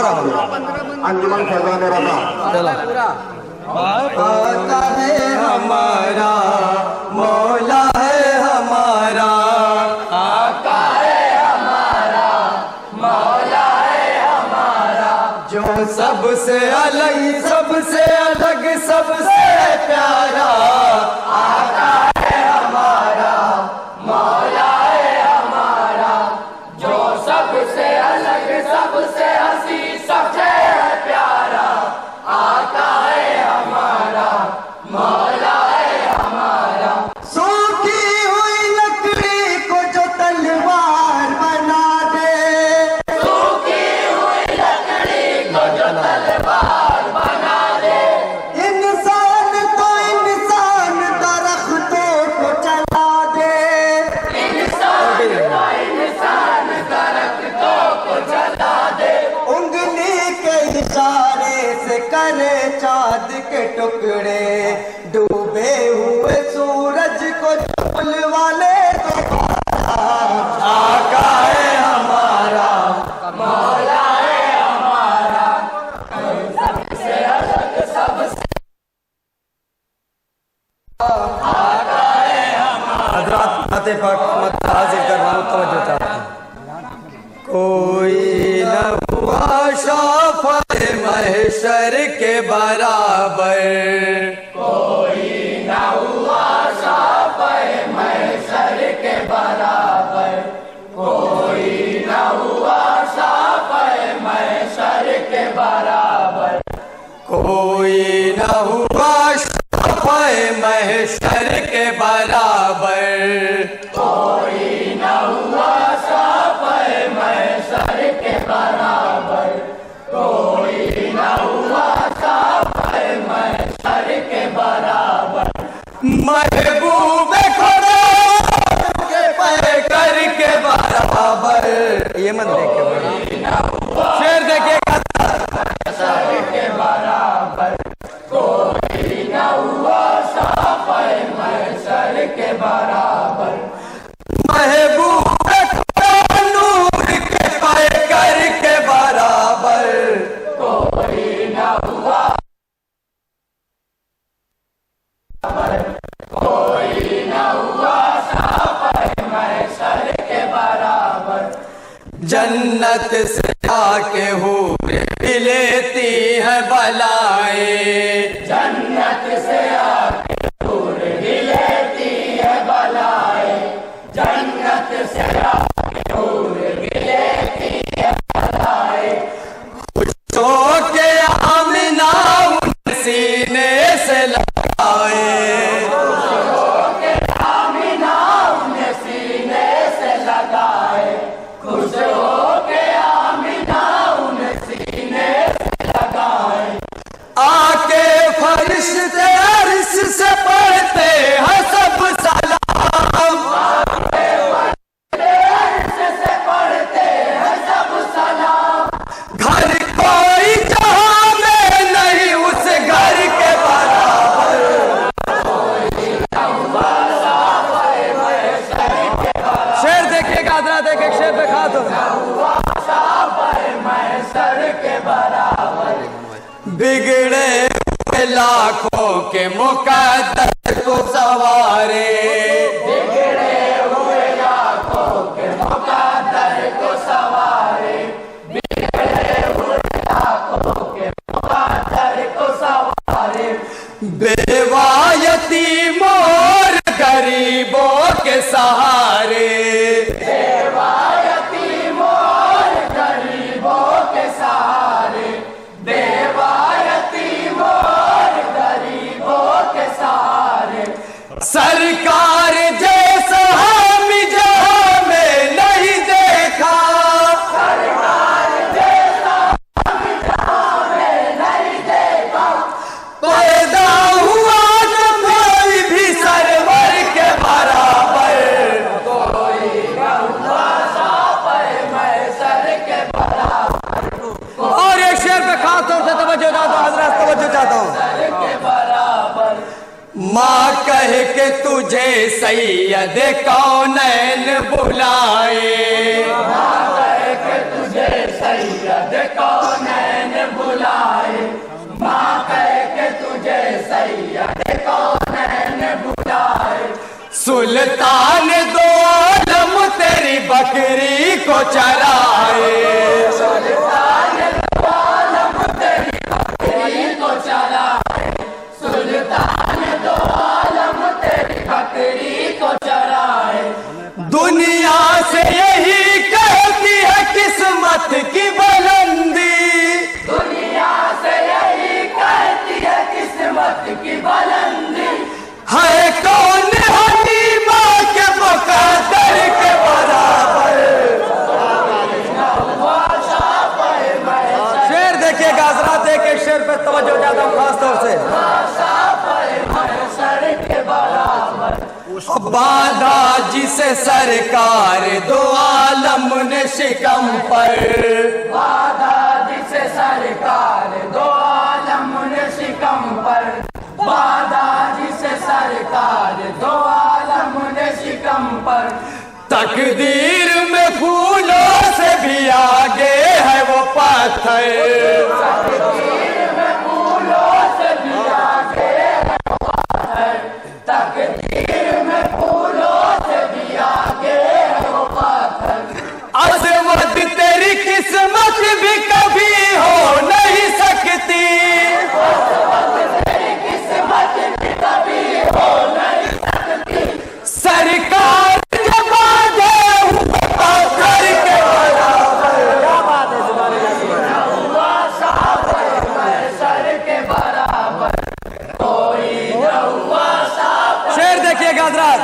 अंजुमन फैजान रजा। आका है हमारा, मौला है हमारा, आका है हमारा, मौला है हमारा, जो सबसे अलग, सबसे अलग, सबसे प्यारा, आका है हमारा, मौला है हमारा, जो सबसे अलग, सबसे हंसी, सबसे प्यारा, आका है हमारा, मौला है हमारा। सूखी हुई लकड़ी को जो तलवार बना दे, सूखी हुई लकड़ी को जो तलवार बना दे, इंसान तो इंसान दरख्तों को चला दे, इंसान तो इंसान दरख्तों को चला दे, उंगली के इशारे से करे चाँद के टुकड़े, डूबे हुए सूरज को चुल वाले तो आका है हमारा, मौला है हमारा, सबसे अलग, सबसे आका है हमारा। हज़रात फतेह पाक मत हाजिर कर रहा हूँ, तवज्जो चाहता हूँ। कोई न हुआ शाफ़े महशर के बराबर, कोई न हुआ शाफ़े महशर के बराबर, कोई न हुआ शाफ़े महशर के बराबर, कोई न हुआ शाफ़े महशर के बराबर, कोई न हुआ शाफ़े महशर के बराबर, कोई न हुआ शाफ़े महशर के बराबर, महबूब खुदा के पैकर के बराबर। ये मत देखे, शेर देखिएगा, महशर के बराबर, कोई न हुआ शाफ़े महशर के बराबर, महबूब नूर के पैकर के बराबर, कोई न हुआ, कोई न हुआ शाफ़े महशर के बराबर। जन्नत से आके हूर भी लेती है बलाएं, जन्नत से आके हूर भी लेती है बलाएं, जन्नत से आके हूर भी लेती है बलाएं, खुश होके आमिना उन सीने से लगाए, खुश होके आमिना उन सीने से लगाए, खुश होके आमिना उन सीने से लगाए, आके फरिश्ते अर्श से पढ़ते हैं सब सलाम, आके फरिश्ते अर्श से पढ़ते हैं सब सलाम, घर कोई जहां में नहीं उस घर के बराबर, कोई न हुआ शाफ़े महशर के बराबर। शेर देखिएगा, हज़रात एक शेर दिखा दो, न हुआ शाफ़े महशर के बराबर, बिगड़े हुए लाखों के मुकद्दर को सवारे, बिगड़े हुए लाखों के मुकद्दर को सवारे, बिगड़े हुए लाखों के मुकद्दर को सवारे, बेवा यतीमों और गरीबों के सहारे, बेवा यतीमों और गरीबों के सहारे, बेवा यतीमों और गरीबों के सहारे, सरकार जैसा हम जहां में नहीं देखा, सरकार जैसा हम जहां में नहीं देखा, पैदा हुआ तो कोई भी सरवर के बराबर, कोई न हुआ शाफ़े महशर के बराबर। और एक शेर पे खास तौर से तवज्जो चाहता हूँ, हज़रात तवज्जो चाहता हूँ, माँ कह के तुझे सैयद कौनैन बुलाए, माँ कह के तुझे सैयद कौनैन बुलाए, माँ कह के तुझे सैयद कौनैन बुलाए। सुल्तान दो आलम तेरी बकरी को चराए, सुल्तान दो आलम तेरी बकरी को चराए, सुल्तान दो आलम तेरी बकरी को चराए। दुनिया से यही कहती है किस्मत की बुलंदी, दुनिया से यही कहती है किस्मत की बुलंदी। है कौन हनीमा के मुकद्दर के बराबर। शेर देखिए गाजरा देखे, शेर पे तवज्जो ज्यादा खास तौर से। बांधा जिसे सरकार दो आलम ने शिकम पर, बांधा जिसे सरकार दो आलम ने शिकम पर, बांधा जिसे सरकार दो आलम ने शिकम पर। तकदीर में फूलों से भी आगे है वो पत्थर, तकदीर में फूलों से भी आगे है वो पत्थर, तकदीर में फूलों से भी आगे है वो पत्थर। अज़मत तेरी किस्मत भी कभी हो नहीं सकती, अज़मत तेरी किस्मत भी कभी हो नहीं सकती। सरकार के बांधे हुए पत्थर के बराबर, क्या बात है सर के बराबर, कोई न हुआ साफ। शेर देखिए गाजरात,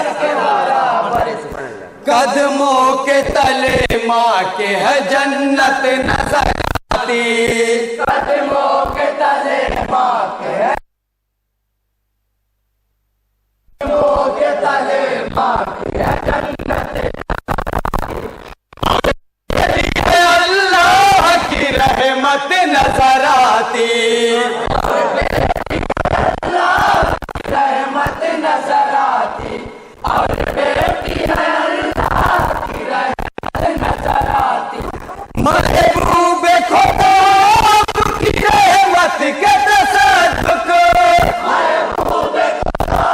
कदमों के तले माँ के है जन्नत नजर आती, कदमों के तले माँ के है, कदमों के तले माँ के है जन्नत। अल्लाह की रहमत नजर आती, अल्लाह की रहमत नजर आती, और बेटी है अल्लाह की रहमत नजर आती। महबूब खुदा की रहमत के तसद्दुक, महबूब खुदा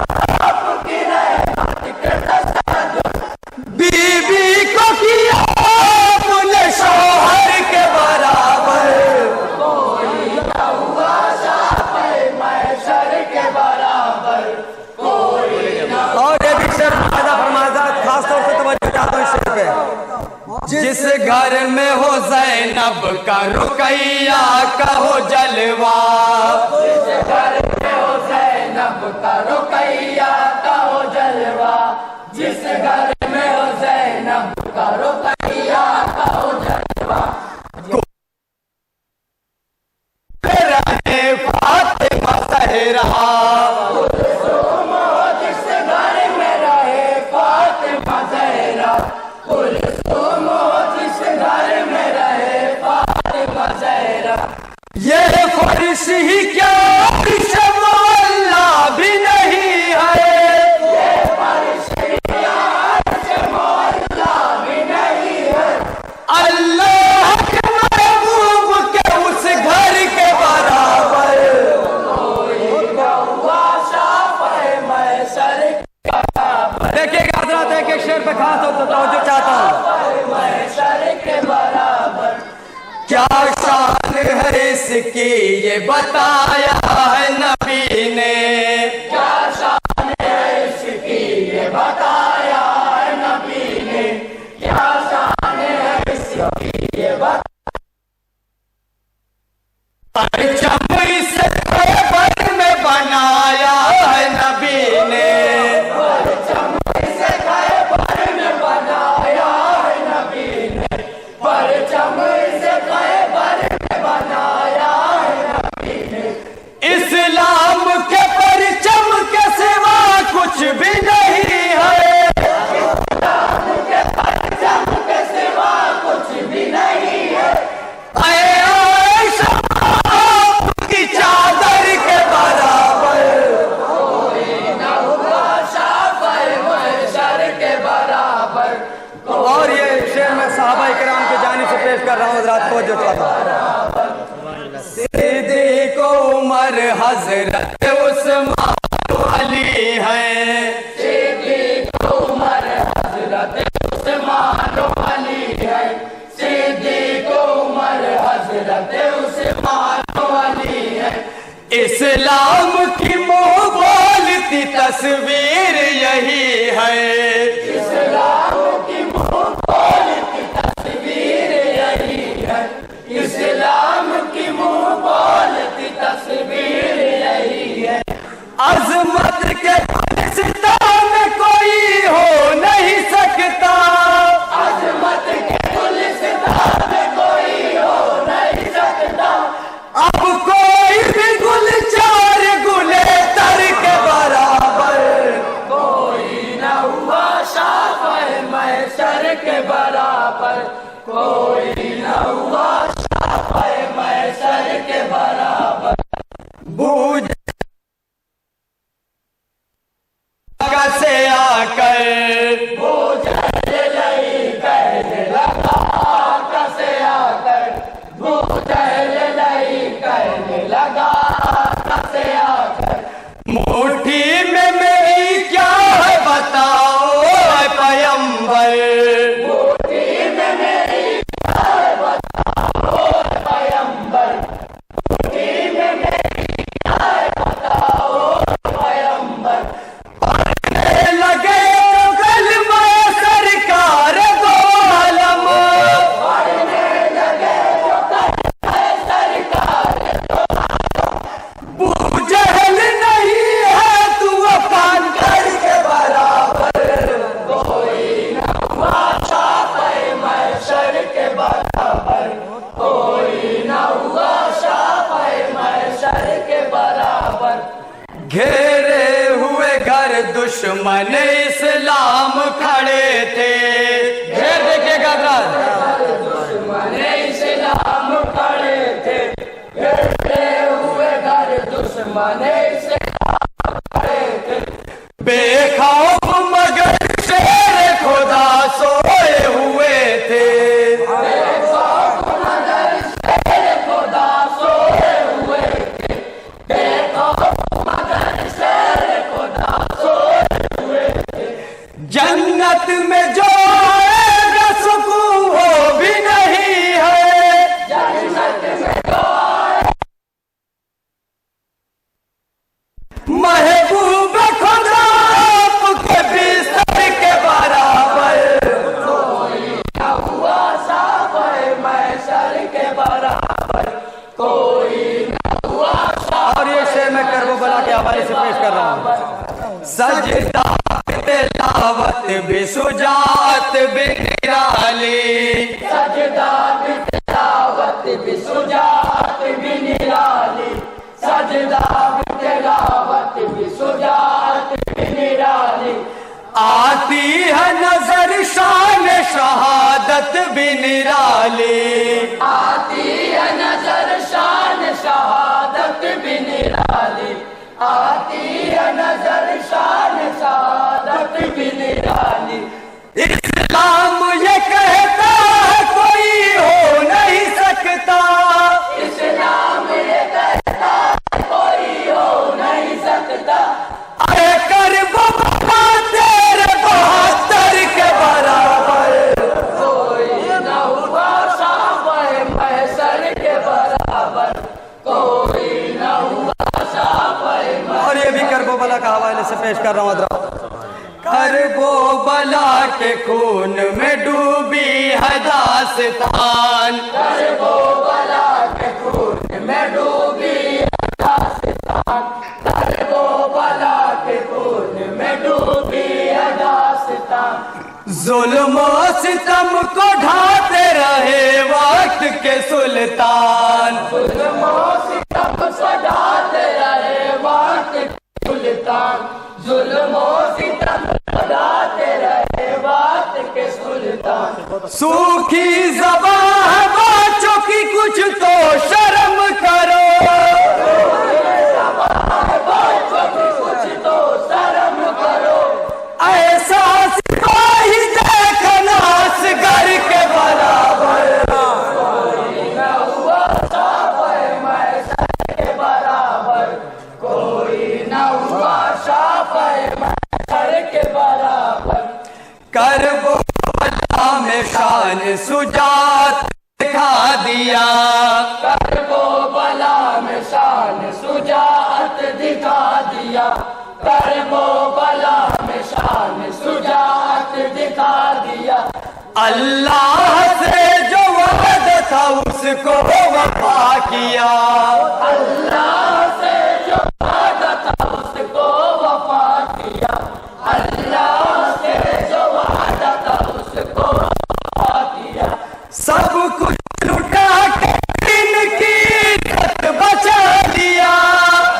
की रहमत के तसद्दुक। बीबी को किया अपने शौहर के बराबर, कोई न हुआ शाफ़े महशर के बराबर, कोई न। और ये भी शेर पैदा फरमाया, खास तौर से तवज्जो चाहता हूं शेर पे। जिस घर में हो ज़ैनब का रुकैया का हो जलवा, जिस घर में हो ज़ैनब का रुकैया का हो जलवा, जिस घर में हो ज़ैनब का रुकैया का हो जलवा। रहे फातिमा ज़हरा, जिस घर में रहे फातिमा ज़हरा, कुलसूम जिस घर में रहे फातिमा ज़हरा। ये फर्श ही क्या अर्श मौला भी नहीं है, ये फर्श ही क्या अर्श मौला भी नहीं है। अल्लाह के महबूब के उस घर के बराबर, कोई न हुआ शाफ़े महशर के बराबर। देखिएगा हज़रात, एक शेर पे खास तवज्जो चाहता हूँ। महशर के बराबर क्या शान है इसकी ये बताया है नबी ने, क्या शान है इसकी ये बताया है नबी ने, क्या शान है इसकी ये बताया। परचम इस खैबर में बनाया है नबी ने, परचम इस खैबर में बनाया है नबी ने, परचम इस खैबर में बनाया है नबी ने। इस्लाम के परचम के सिवा कुछ भी नहीं है, इस्लाम के परचम के सिवा कुछ भी नहीं है। की चादर के बराबर, कोई न हुआ शाफ़े महशर के बराबर। और ये शेर मैं सहाबा इकराम की जानिब से पेश कर रहा हूँ हज़रात को, जो चाहता हूँ। हजरत उस्मान अली है। सिद्दीक उमर हजरत उस्मान अली है। सिद्दीक उमर हजरत उस्मान अली है। इस्लाम की मुँह बोलती तस्वीर यही है। इस्लाम की मुँह बोलती तस्वीर यही है। इस्लाम की मुँह बोलती तस्वीर यही है। अजमत के गुलिस्तान में कोई हो नहीं सकता। अजमत के गुलिस्तान में कोई हो नहीं सकता। अब कोई भी गुल चार गुले तर के बराबर। कोई न हुआ शाफ़े महशर के बराबर। कोई न हुआ शाफ़े महशर के बराबर। बूझ से आकर बूझ लई कहने लगा। से आकर बूझ लई कहने लगा। से आकर मुट्ठी में मेरी क्या है बताओ पैगंबर। मुट्ठी में मेरी क्या है बताओ पैगंबर। मुट्ठी में मेरी क्या है बताओ पैगंबर। पढ़ने लगे तो कलमा सरकार दो आलम। पढ़ने लगे तो कलमा सरकार दो आलम। बूझल नहीं है तू पांडर के बराबर। कोई न हुआ शाफ़े महशर के बराबर। कोई न हुआ शाफ़े महशर के बराबर। घेरे हुए घर दुश्मन इस्लाम खड़े थे। घेर देखिएगा दुश्मन इस्लाम खड़े थे। घेरे हुए घर दुश्मन इस्लाम खड़े थे। बेखौफ मगर शेर खुदा सोए हुए थे। बेखौफ मगर शेर खुदा सोए हुए थे। बेखौफ मगर शेर खुदा सोए हुए थे। जन्नत में जो आएगा सुकून वो भी नहीं है। जन्नत में जो महबूब खुदा आपके बिस्तर के बराबर। कोई न हुआ शाफ़े महशर के बराबर। कोई न हुआ। और ये शेर मैं करबला के हवाले से पेश कर रहा हूँ। सजदा तिलावत भी सुजात भी निराली। सजदा तिलावत भी सुजात भी निराली। सजदा तिलावत भी सुजात भी निराली। आती है नजर शान शहादत भी निराली। आती है नजर शान शहादत भी निराली। आती है नजर शान शहादत भी निराली। इस्लाम ये कहता है कोई हो नहीं सकता। इस्लाम ये कहता है कोई हो नहीं सकता। अरे कर बाबा तेरे 72 के बराबर। कोई न हुआ शाफ़े महशर के बराबर। कोई न हुआ शाफ़े। और ये भी करबला का हवाले से पेश कर रहा हूँ। करबला के खून में डूबी है दास्तान। करबला के खून में डूबी है दास्तान। करबला के खून में डूबी है दास्तान। जुल्म सितम को ढाते रहे वक्त के सुल्तान। जुल्म सितम को ढाते रहे वक्त के सुल्तान। जुल्म सितम को ढाते रहे वक्त के सुल्तान। सूखी ज़बान बच्चों की कुछ तो शर्म करो। बच्चों की कुछ तो शर्म करो। ऐसा सिपाही देखना असगर के बराबर। कोई न हुआ शाफ़े महशर के बराबर। शान सुजात दिखा दिया, करबो बला में शान सुजात दिखा दिया, करबो बला में शान सुजात दिखा दिया। अल्लाह से जो वादा था उसको वफा किया, अल्लाह से जो वादा था उसको वफा किया, अल्लाह से जो वादा था उसको वफा किया। सब कुछ लुटा के इनकी इज्जत बचा लिया,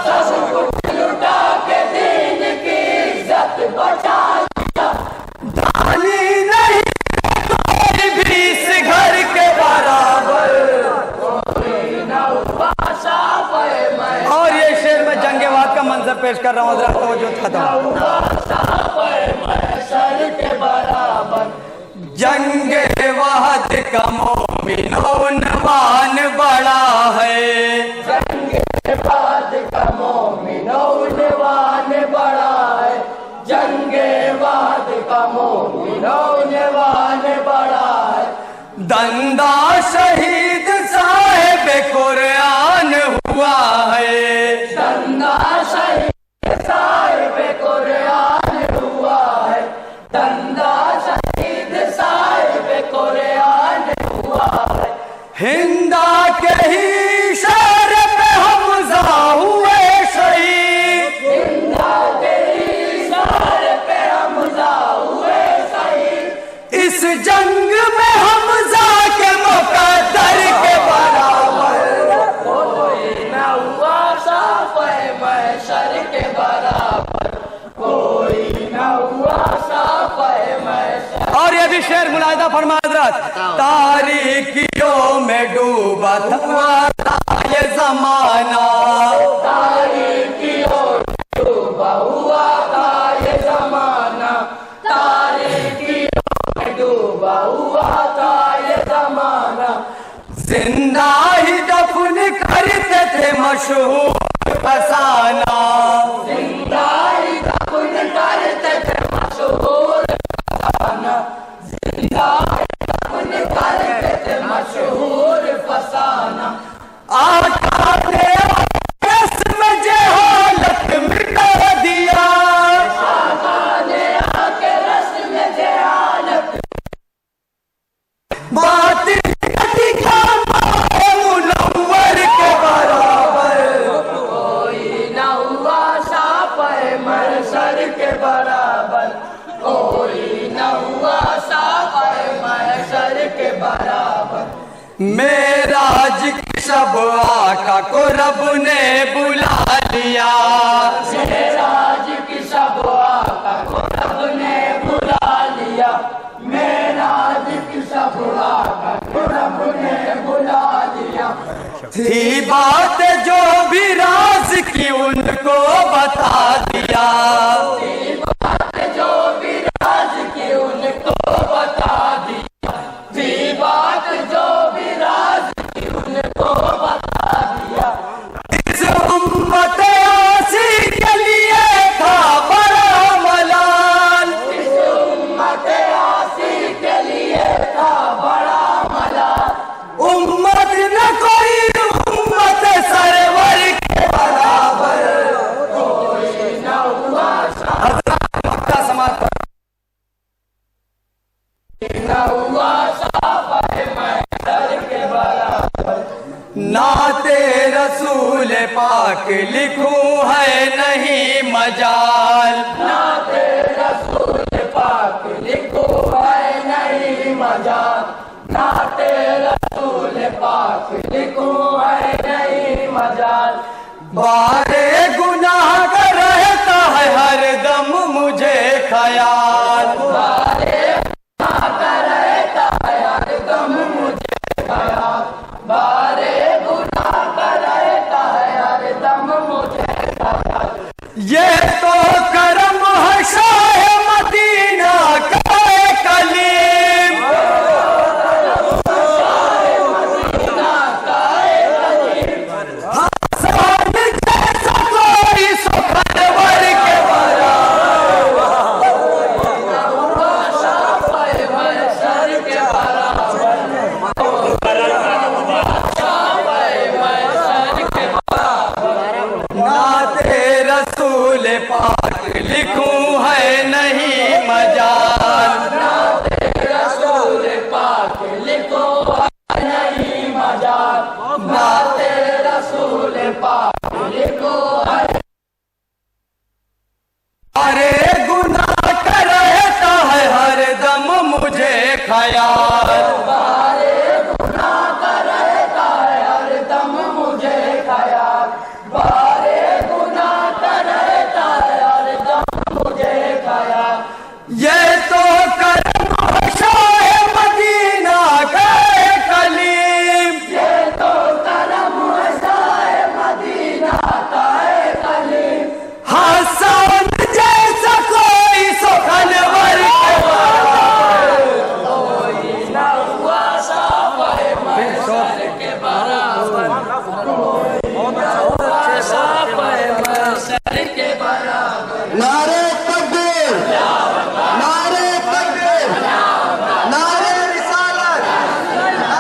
सब कुछ लुटा के दीन की इज्जत बचा लिया। जानी नहीं कोई भी इस घर के बराबर, कोई न हुआ शाफ़े महशर। और ये शेर में जंगेवाद का मंजर पेश कर रहा हूँ, जरा तवज्जो खत्म। शाफ़े महशर के बराबर जंगे वहद का मोमिनों नवान बड़ा है, जंगे वहद का मोमिनों नवान बड़ा है, जंगे वहद का मोमिनों नवान बड़ा है। दंदा शहीद साहिब कुरान हुआ है, दंदा शहीद साहिब कुरान हुआ है, दंदा शहीद साहिब कुरान हुआ है। हिंदा के ही शहर पे हमजा हुए शहीद, हिंदा के ही शहर पे हमजा हुए शहीद। इस जंग में हमजा के मुकद्दर के बराबर कोई न हुआ शाफ़े महशर के बराबर, कोई न हुआ शाफ़े महशर। और ये भी शेर मुलाहिदा फरमा हज़रत, तारीकियों में डूबा था ये जमाना, तारीकियों में डूबा हुआ था ये जमाना, तारीकियों में डूबा हुआ था ये जमाना। जिंदा ही दफन करते थे मशहूर फसाना, जिंदा ही दफन करते थे मशहूर फसाना, जिंदा ही दफन करते थे मशहूर फसाना। आका ने रस्म जहालत मिटा दिया, आका ने आके रस्म जहालत बात मुनव्वर के बराबर, कोई न हुआ शाफ़े महशर के बराबर, कोई न हुआ शाफ़े महशर के बराबर। मेराज की शब आका को रब ने बुला लिया, मेराज की शब आका को रब ने बुला लिया, मेराज की शब आका को रब ने बुला लिया। थी बात जो भी राज की उनको बता दिया, थी बात जो भी राज की उनको बता दिया, थी बात जो भी राज की उनको बता दिया। इस उम्मत आसी के लिए था बड़ा मलाल, इस उम्मत आसी के लिए था बड़ा मलाल। उम्मत न कोई उम्मत सरवर के बराबर, कोई न हुआ शाफ़े समाज न हुआ शाफ़े महशर के बराबर। नाते रसूल पाक लिखूं है नहीं मजाल, नाते रसूल पाक लिखूं है नहीं मजाल, नाते रसूल पाक लिखूं है नहीं मजाल। बारे गुनाह का रहता है हर दम मुझे ख्याल, बारे गुनाह का रहता है हर दम मुझे ख्याल, बारे गुनाह का रहता है हर दम मुझे ख्याल। ये तो करम है शाह मदीना का कलीम, शाह मदीना का कलीम। नारे